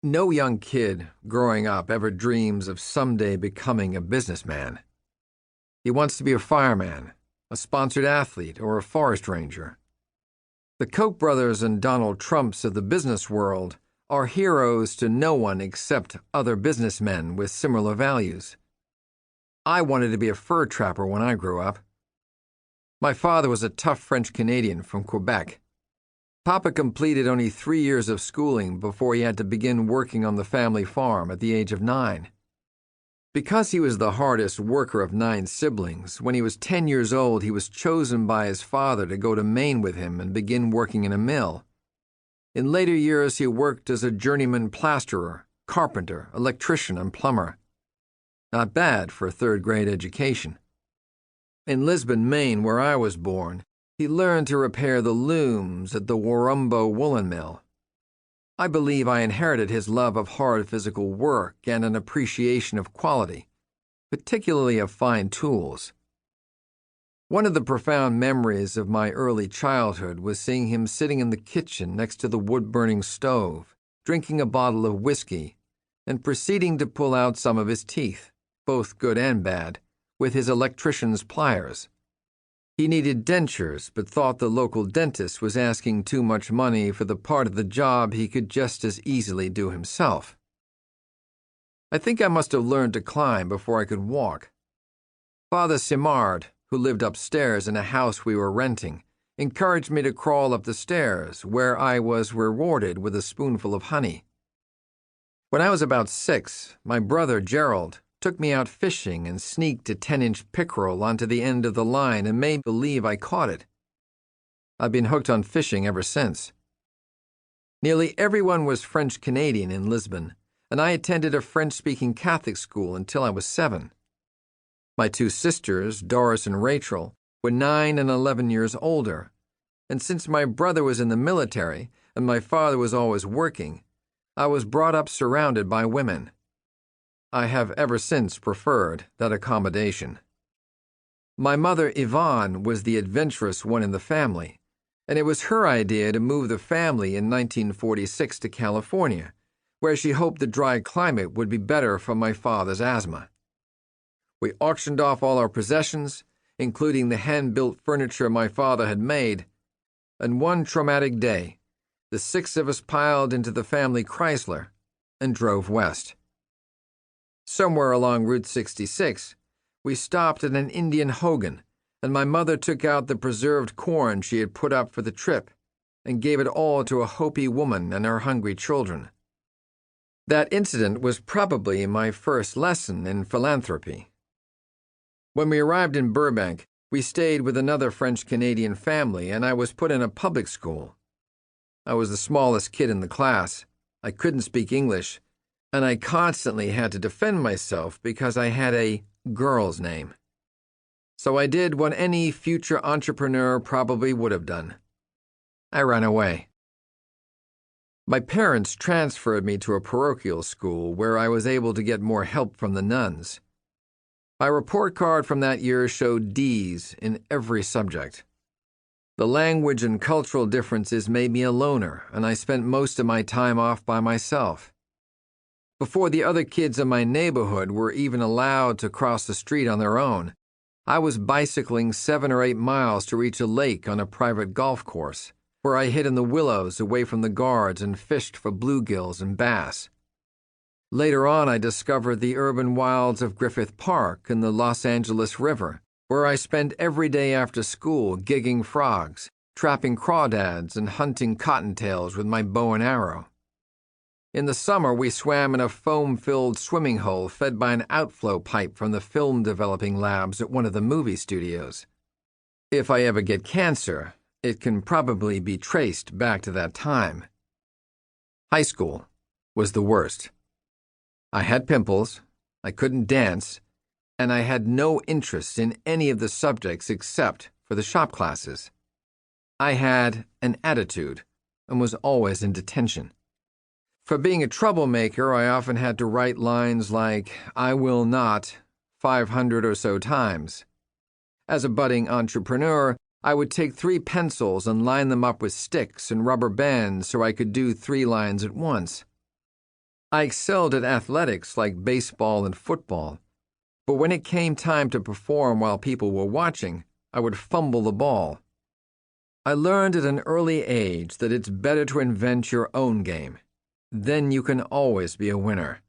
No young kid growing up ever dreams of someday becoming a businessman. He wants to be a fireman, a sponsored athlete, or a forest ranger. The Koch brothers and Donald Trumps of the business world are heroes to no one except other businessmen with similar values. I wanted to be a fur trapper when I grew up. My father was a tough French Canadian from Quebec. Papa completed only 3 years of schooling before he had to begin working on the family farm at the age of 9. Because he was the hardest worker of 9 siblings, when he was 10 years old, he was chosen by his father to go to Maine with him and begin working in a mill. In later years, he worked as a journeyman plasterer, carpenter, electrician, and plumber. Not bad for a third-grade education. In Lisbon, Maine, where I was born, he learned to repair the looms at the Warumbo woolen mill. I believe I inherited his love of hard physical work and an appreciation of quality, particularly of fine tools. One of the profound memories of my early childhood was seeing him sitting in the kitchen next to the wood-burning stove, drinking a bottle of whiskey, and proceeding to pull out some of his teeth, both good and bad, with his electrician's pliers. He needed dentures, but thought the local dentist was asking too much money for the part of the job he could just as easily do himself. I think I must have learned to climb before I could walk. Father Chouinard, who lived upstairs in a house we were renting, encouraged me to crawl up the stairs, where I was rewarded with a spoonful of honey. When I was about 6, my brother Gerald took me out fishing and sneaked a 10-inch pickerel onto the end of the line and made believe I caught it. I've been hooked on fishing ever since. Nearly everyone was French-Canadian in Lisbon, and I attended a French-speaking Catholic school until I was 7. My 2 sisters, Doris and Rachel, were 9 and 11 years older, and since my brother was in the military and my father was always working, I was brought up surrounded by women. I have ever since preferred that accommodation. My mother, Yvon, was the adventurous one in the family, and it was her idea to move the family in 1946 to California, where she hoped the dry climate would be better for my father's asthma. We auctioned off all our possessions, including the hand-built furniture my father had made, and one traumatic day, the 6 of us piled into the family Chrysler and drove west. Somewhere along Route 66, we stopped at an Indian hogan, and my mother took out the preserved corn she had put up for the trip and gave it all to a Hopi woman and her hungry children. That incident was probably my first lesson in philanthropy. When we arrived in Burbank, we stayed with another French-Canadian family, and I was put in a public school. I was the smallest kid in the class. I couldn't speak English, and I constantly had to defend myself because I had a girl's name. So I did what any future entrepreneur probably would have done. I ran away. My parents transferred me to a parochial school where I was able to get more help from the nuns. My report card from that year showed D's in every subject. The language and cultural differences made me a loner, and I spent most of my time off by myself. Before the other kids in my neighborhood were even allowed to cross the street on their own, I was bicycling 7 or 8 miles to reach a lake on a private golf course, where I hid in the willows away from the guards and fished for bluegills and bass. Later on, I discovered the urban wilds of Griffith Park and the Los Angeles River, where I spent every day after school gigging frogs, trapping crawdads, and hunting cottontails with my bow and arrow. In the summer, we swam in a foam-filled swimming hole fed by an outflow pipe from the film-developing labs at one of the movie studios. If I ever get cancer, it can probably be traced back to that time. High school was the worst. I had pimples, I couldn't dance, and I had no interest in any of the subjects except for the shop classes. I had an attitude and was always in detention. For being a troublemaker, I often had to write lines like, "I will not," 500 or so times. As a budding entrepreneur, I would take 3 pencils and line them up with sticks and rubber bands so I could do 3 lines at once. I excelled at athletics like baseball and football, but when it came time to perform while people were watching, I would fumble the ball. I learned at an early age that it's better to invent your own game. Then you can always be a winner.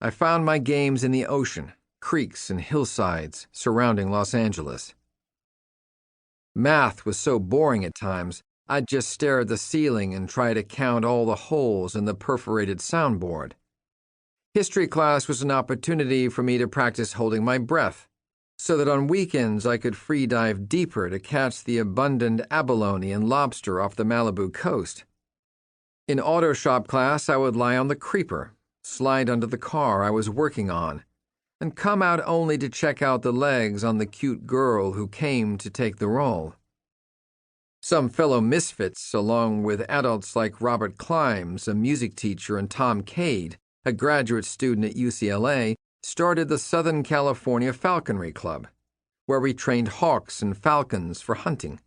I found my games in the ocean, creeks, and hillsides surrounding Los Angeles. Math was so boring at times, I'd just stare at the ceiling and try to count all the holes in the perforated soundboard. History class was an opportunity for me to practice holding my breath, so that on weekends I could free dive deeper to catch the abundant abalone and lobster off the Malibu coast. In auto shop class, I would lie on the creeper, slide under the car I was working on, and come out only to check out the legs on the cute girl who came to take the role. Some fellow misfits, along with adults like Robert Climbs, a music teacher, and Tom Cade, a graduate student at UCLA, started the Southern California Falconry Club, where we trained hawks and falcons for hunting.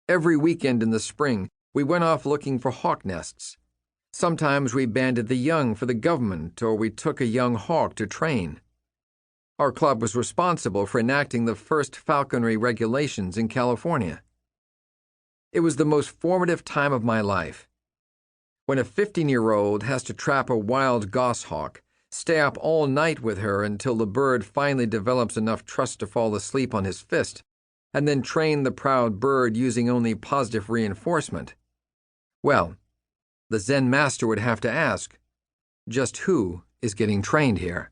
Every weekend in the spring, we went off looking for hawk nests. Sometimes we banded the young for the government, or we took a young hawk to train. Our club was responsible for enacting the first falconry regulations in California. It was the most formative time of my life. When a 15-year-old has to trap a wild goshawk, stay up all night with her until the bird finally develops enough trust to fall asleep on his fist, and then train the proud bird using only positive reinforcement. Well, the Zen master would have to ask, just who is getting trained here?